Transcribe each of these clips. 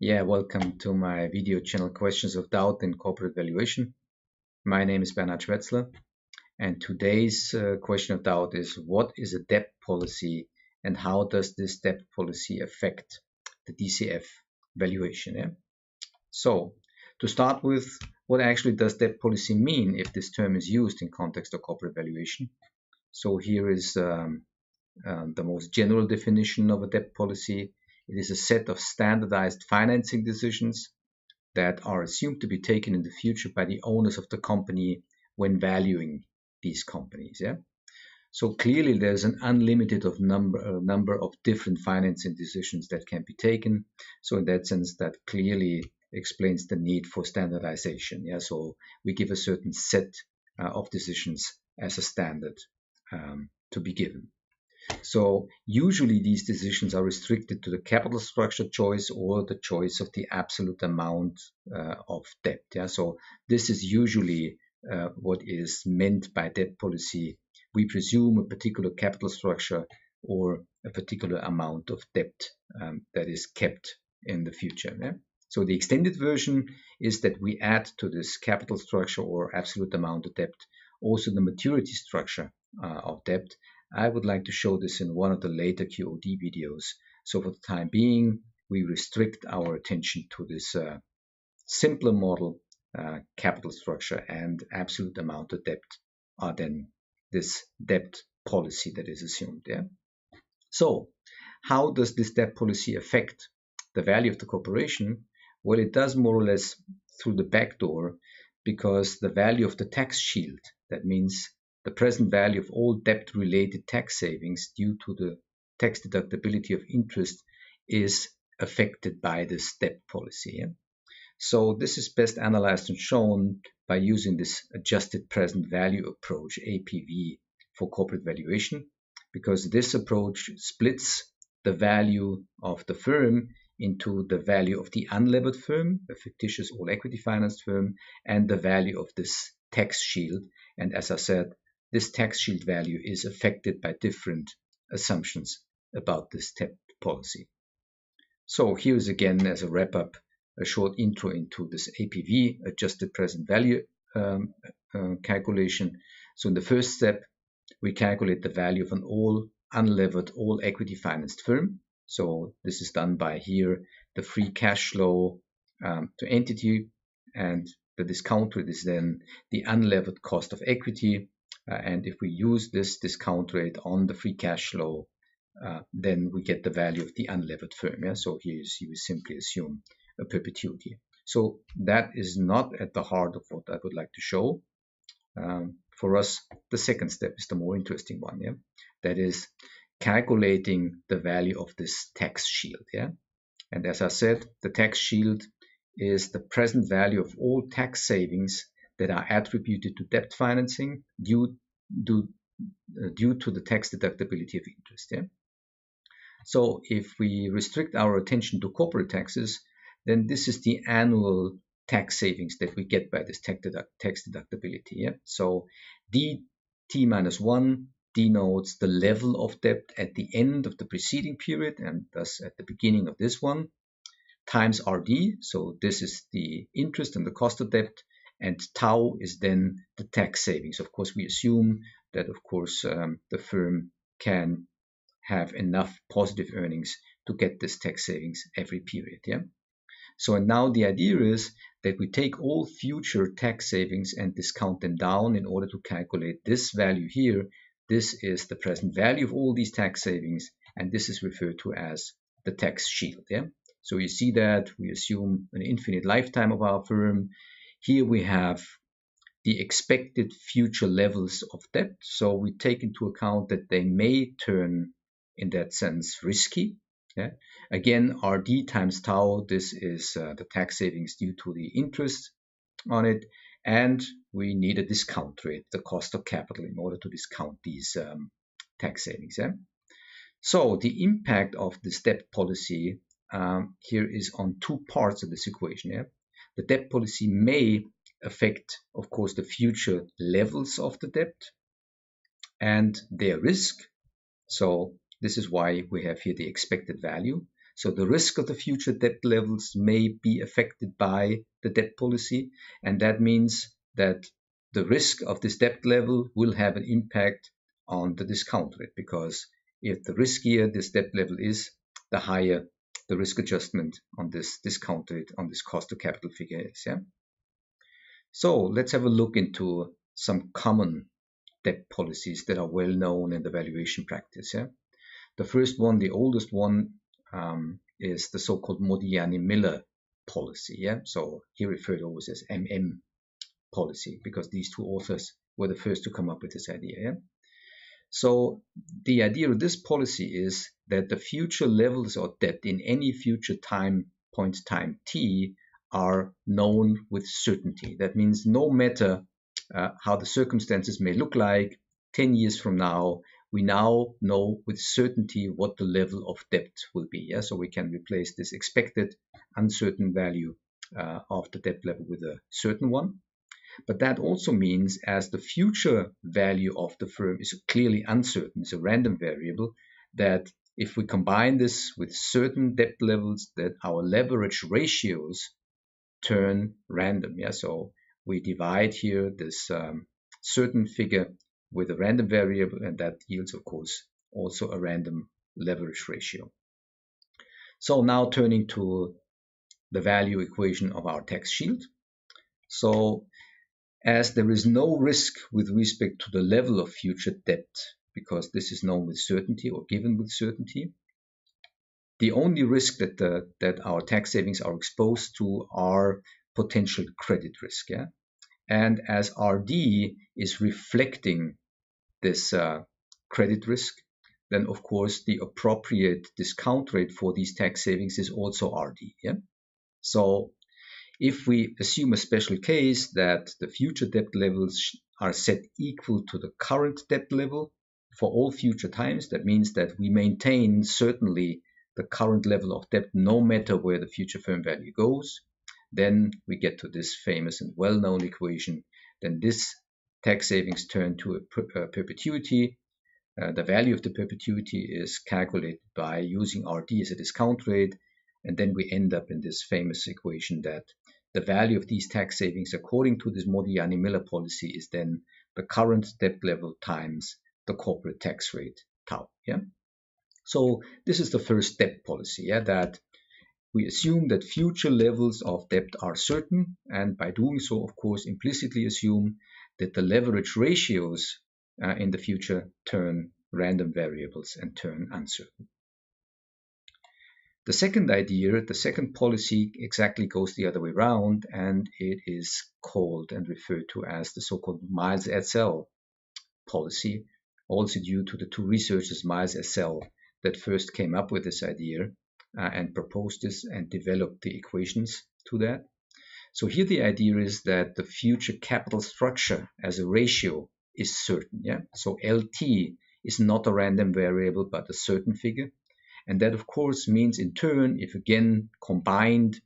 Yeah, welcome to my video channel Questions of Doubt in Corporate Valuation. My name is Bernhard Schwetzler, and today's question of doubt is: what is a debt policy and how does this debt policy affect the DCF valuation? Yeah? So, to start with, what actually does debt policy mean if this term is used in context of corporate valuation? So here is the most general definition of a debt policy. It is a set of standardized financing decisions that are assumed to be taken in the future by the owners of the company when valuing these companies. Yeah. So clearly, there's an unlimited number of different financing decisions that can be taken. So in that sense, that clearly explains the need for standardization. Yeah. So we give a certain set of decisions as a standard to be given. So usually these decisions are restricted to the capital structure choice or the choice of the absolute amount of debt. Yeah? So this is usually what is meant by debt policy. We presume a particular capital structure or a particular amount of debt that is kept in the future. Yeah? So the extended version is that we add to this capital structure or absolute amount of debt also the maturity structure of debt. I would like to show this in one of the later QoD videos. So for the time being, we restrict our attention to this simpler model, capital structure and absolute amount of debt are then this debt policy that is assumed. Yeah? So how does this debt policy affect the value of the corporation? Well, it does more or less through the back door, because the value of the tax shield, that means the present value of all debt-related tax savings due to the tax deductibility of interest, is affected by this debt policy. Yeah? So this is best analyzed and shown by using this adjusted present value approach, APV, for corporate valuation, because this approach splits the value of the firm into the value of the unlevered firm, a fictitious all-equity financed firm, and the value of this tax shield. And as I said, this tax shield value is affected by different assumptions about this debt policy. So here is again, as a wrap-up, a short intro into this APV, adjusted present value calculation. So in the first step, we calculate the value of an all unlevered, all equity financed firm. So this is done by here the free cash flow to entity, and the discount rate is then the unlevered cost of equity. And if we use this discount rate on the free cash flow, then we get the value of the unlevered firm. Yeah? So here you see we simply assume a perpetuity. So that is not at the heart of what I would like to show. For us, the second step is the more interesting one. Yeah? That is calculating the value of this tax shield. Yeah? And as I said, the tax shield is the present value of all tax savings that are attributed to debt financing due to the tax deductibility of interest. Yeah? So if we restrict our attention to corporate taxes, then this is the annual tax savings that we get by this tax deductibility. Yeah? So dt minus 1 denotes the level of debt at the end of the preceding period, and thus at the beginning of this one, times RD, so this is the interest and the cost of debt, and tau is then the tax savings. Of course, we assume that, of course, the firm can have enough positive earnings to get this tax savings every period. Yeah. So and now the idea is that we take all future tax savings and discount them down in order to calculate this value here. This is the present value of all these tax savings, and this is referred to as the tax shield. Yeah. So you see that we assume an infinite lifetime of our firm. Here we have the expected future levels of debt. So we take into account that they may turn, in that sense, risky. Yeah? Again, RD times tau, this is the tax savings due to the interest on it. And we need a discount rate, the cost of capital, in order to discount these tax savings. Yeah? So the impact of this debt policy here is on two parts of this equation. Yeah? The debt policy may affect, of course, the future levels of the debt and their risk. So this is why we have here the expected value. So the risk of the future debt levels may be affected by the debt policy, and that means that the risk of this debt level will have an impact on the discount rate, because if the riskier this debt level is, the higher the risk adjustment on this discount rate, on this cost to capital figure is. Yeah? So let's have a look into some common debt policies that are well known in the valuation practice. Yeah? The first one, the oldest one, is the so-called Modigliani-Miller policy. Yeah, so he referred always as MM policy, because these two authors were the first to come up with this idea. Yeah? So the idea of this policy is that the future levels of debt in any future time t are known with certainty. That means no matter how the circumstances may look like 10 years from now, we now know with certainty what the level of debt will be. Yeah? So we can replace this expected uncertain value of the debt level with a certain one. But that also means, as the future value of the firm is clearly uncertain, it's a random variable, that if we combine this with certain debt levels, that our leverage ratios turn random. Yeah? So we divide here this certain figure with a random variable, and that yields, of course, also a random leverage ratio. So now turning to the value equation of our tax shield. So as there is no risk with respect to the level of future debt, because this is known with certainty or given with certainty, the only risk that our tax savings are exposed to are potential credit risk. Yeah? And as RD is reflecting this credit risk, then of course the appropriate discount rate for these tax savings is also RD. Yeah? So if we assume a special case that the future debt levels are set equal to the current debt level for all future times, that means that we maintain certainly the current level of debt no matter where the future firm value goes, then we get to this famous and well-known equation. Then this tax savings turn to a perpetuity. The value of the perpetuity is calculated by using RD as a discount rate, and then we end up in this famous equation that the value of these tax savings according to this Modigliani-Miller policy is then the current debt level times the corporate tax rate, tau. Yeah? So this is the first debt policy, yeah, that we assume that future levels of debt are certain, and by doing so, of course, implicitly assume that the leverage ratios in the future turn random variables and turn uncertain. The second idea, the second policy, exactly goes the other way around, and it is called and referred to as the so-called Miles Edsel policy, also due to the two researchers, Miles Edsel, that first came up with this idea and proposed this and developed the equations to that. So here the idea is that the future capital structure as a ratio is certain. Yeah? So LT is not a random variable, but a certain figure. And that, of course, means in turn, if again combined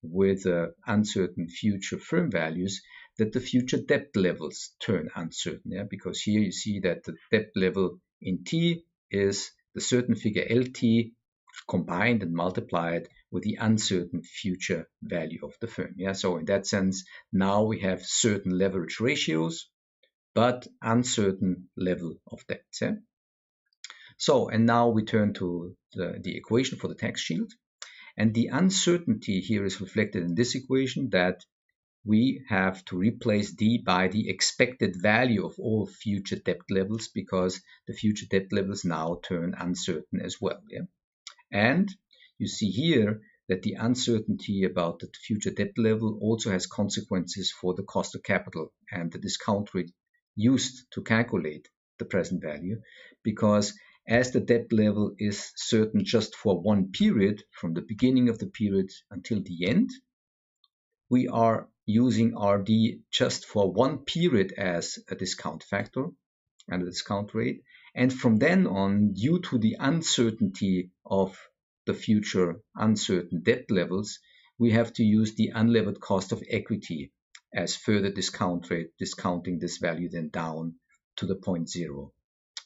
with uncertain future firm values, that the future debt levels turn uncertain. Yeah? Because here you see that the debt level in T is the certain figure LT combined and multiplied with the uncertain future value of the firm. Yeah? So in that sense, now we have certain leverage ratios, but uncertain level of debt. Yeah? So, and now we turn to the equation for the tax shield. And the uncertainty here is reflected in this equation, that we have to replace D by the expected value of all future debt levels, because the future debt levels now turn uncertain as well. Yeah? And you see here that the uncertainty about the future debt level also has consequences for the cost of capital and the discount rate used to calculate the present value, because as the debt level is certain just for one period, from the beginning of the period until the end, we are using RD just for one period as a discount factor and a discount rate. And from then on, due to the uncertainty of the future uncertain debt levels, we have to use the unlevered cost of equity as further discount rate, discounting this value then down to the point zero,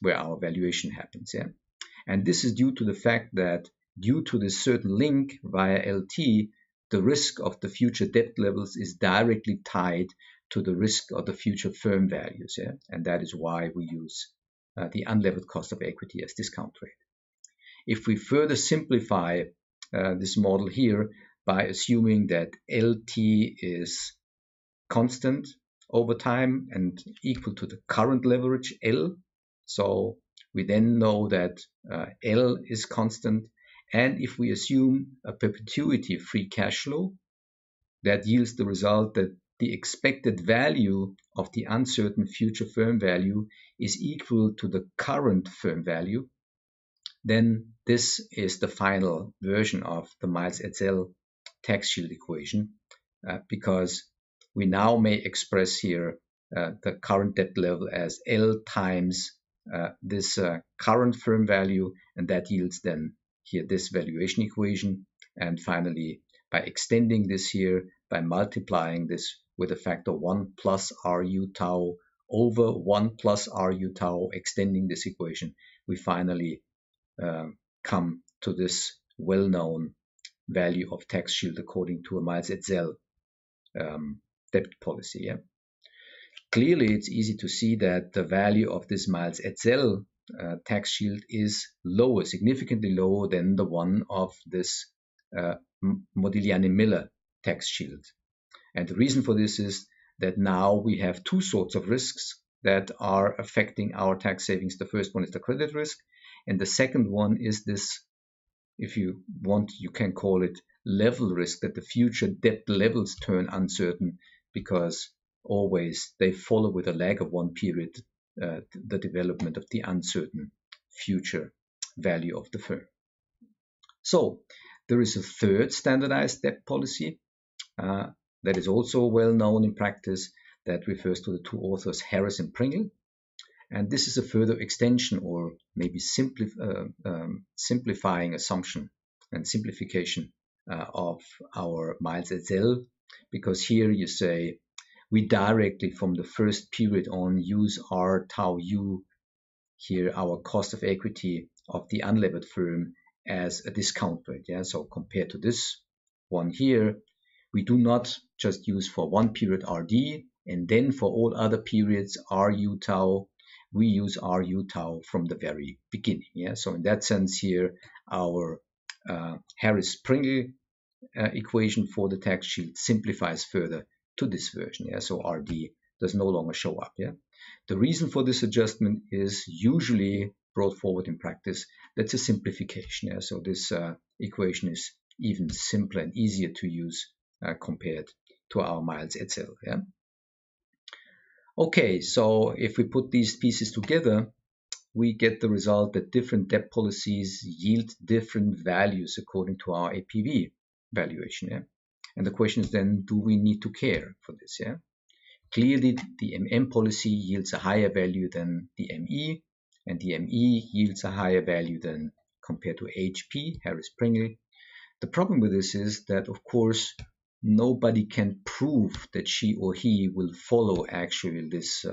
where our valuation happens. Yeah? And this is due to the fact that due to this certain link via LT, the risk of the future debt levels is directly tied to the risk of the future firm values. Yeah? And that is why we use the unlevered cost of equity as discount rate. If we further simplify this model here by assuming that LT is constant over time and equal to the current leverage L, so we then know that L is constant, and if we assume a perpetuity free cash flow, that yields the result that the expected value of the uncertain future firm value is equal to the current firm value, then this is the final version of the Miles-Edsel tax shield equation, because we now may express here the current debt level as L times this current firm value, and that yields then here this valuation equation. And finally, by extending this here, by multiplying this with a factor 1 plus RU tau over 1 plus RU tau, extending this equation, we finally come to this well-known value of tax shield according to a Miles-Edsel debt policy. Yeah? Clearly, it's easy to see that the value of this Miles-Edsel tax shield is lower, significantly lower than the one of this Modigliani-Miller tax shield. And the reason for this is that now we have two sorts of risks that are affecting our tax savings. The first one is the credit risk, and the second one is this, if you want, you can call it level risk, that the future debt levels turn uncertain because always they follow with a lag of one period the development of the uncertain future value of the firm. So there is a third standardized debt policy that is also well known in practice, that refers to the two authors Harris and Pringle. And this is a further extension, or maybe simplifying assumption and simplification of our Miles-Edsel, because here you say we directly from the first period on use R tau U, here our cost of equity of the unlevered firm, as a discount rate. Yeah? So compared to this one here, we do not just use for one period RD and then for all other periods RU tau. We use RU tau from the very beginning. Yeah? So in that sense here, our Harris-Pringle equation for the tax shield simplifies further to this version. Yeah? So RD does no longer show up. Yeah? The reason for this adjustment is usually brought forward in practice. That's a simplification. Yeah? So this equation is even simpler and easier to use compared to our Miles-Edsel. Yeah? Okay, so if we put these pieces together, we get the result that different debt policies yield different values according to our APV valuation. Yeah? And the question is then, do we need to care for this? Yeah? Clearly, the MM policy yields a higher value than the ME, and the ME yields a higher value than compared to HP, Harris-Pringle. The problem with this is that, of course, nobody can prove that she or he will follow actually this,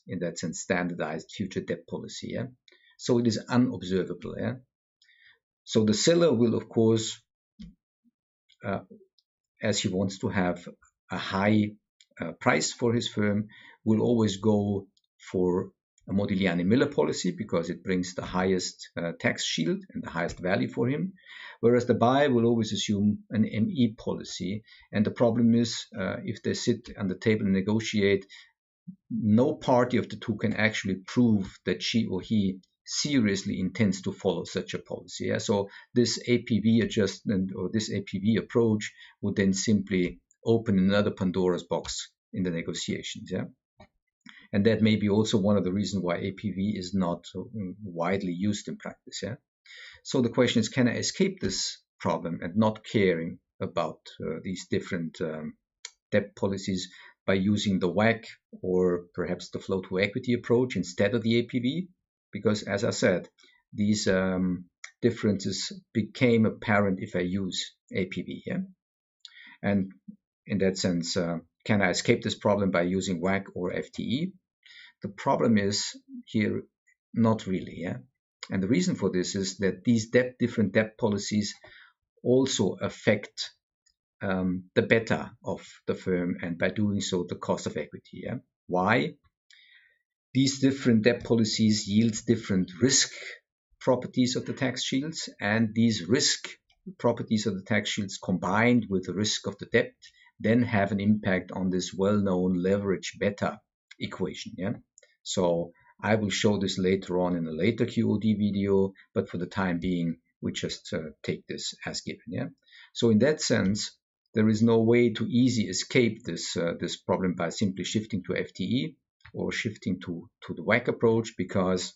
in that sense, standardized future debt policy. Yeah? So it is unobservable. Yeah? So the seller will, of course, as he wants to have a high price for his firm, will always go for a Modigliani-Miller policy because it brings the highest tax shield and the highest value for him, whereas the buyer will always assume an ME policy. And the problem is, if they sit on the table and negotiate, no party of the two can actually prove that she or he seriously intends to follow such a policy. Yeah? So this APV adjustment or this APV approach would then simply open another Pandora's box in the negotiations. Yeah? And that may be also one of the reasons why APV is not widely used in practice. Yeah? So the question is, can I escape this problem and not caring about these different debt policies by using the WACC or perhaps the flow to equity approach instead of the APV? Because as I said, these differences became apparent if I use APV. Yeah? And in that sense, can I escape this problem by using WACC or FTE? The problem is here, not really. Yeah? And the reason for this is that these different debt policies also affect the beta of the firm, and by doing so, the cost of equity. Yeah? Why? These different debt policies yield different risk properties of the tax shields, and these risk properties of the tax shields combined with the risk of the debt then have an impact on this well-known leverage beta equation. Yeah? So I will show this later on in a later QoD video, but for the time being, we just take this as given. Yeah? So in that sense, there is no way to easily escape this problem by simply shifting to FTE or shifting to the WACC approach, because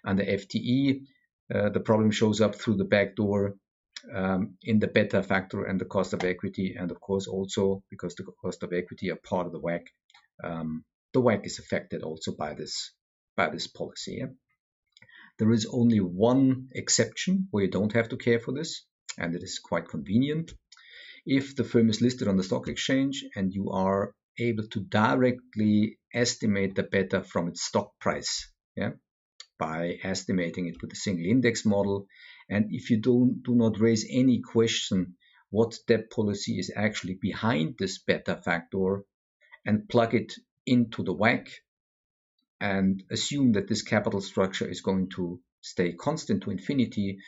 under FTE, the problem shows up through the back door in the beta factor and the cost of equity, and of course also because the cost of equity are part of the WACC, the WACC is affected also by this policy. Yeah? There is only one exception where you don't have to care for this, and it is quite convenient. If the firm is listed on the stock exchange and you are able to directly estimate the beta from its stock price, yeah, by estimating it with a single index model, and if you do not raise any question what debt policy is actually behind this beta factor and plug it into the WACC and assume that this capital structure is going to stay constant to infinity,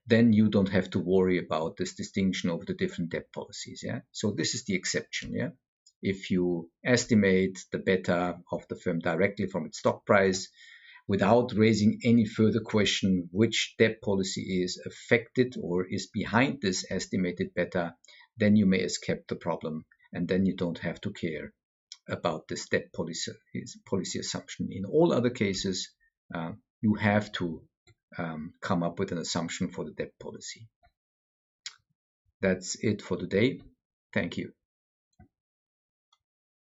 then you don't have to worry about this distinction over the different debt policies. Yeah. So this is the exception. Yeah. If you estimate the beta of the firm directly from its stock price without raising any further question which debt policy is affected or is behind this estimated beta, then you may escape the problem, and then you don't have to care about this debt policy assumption. In all other cases, you have to come up with an assumption for the debt policy. That's it for today. Thank you.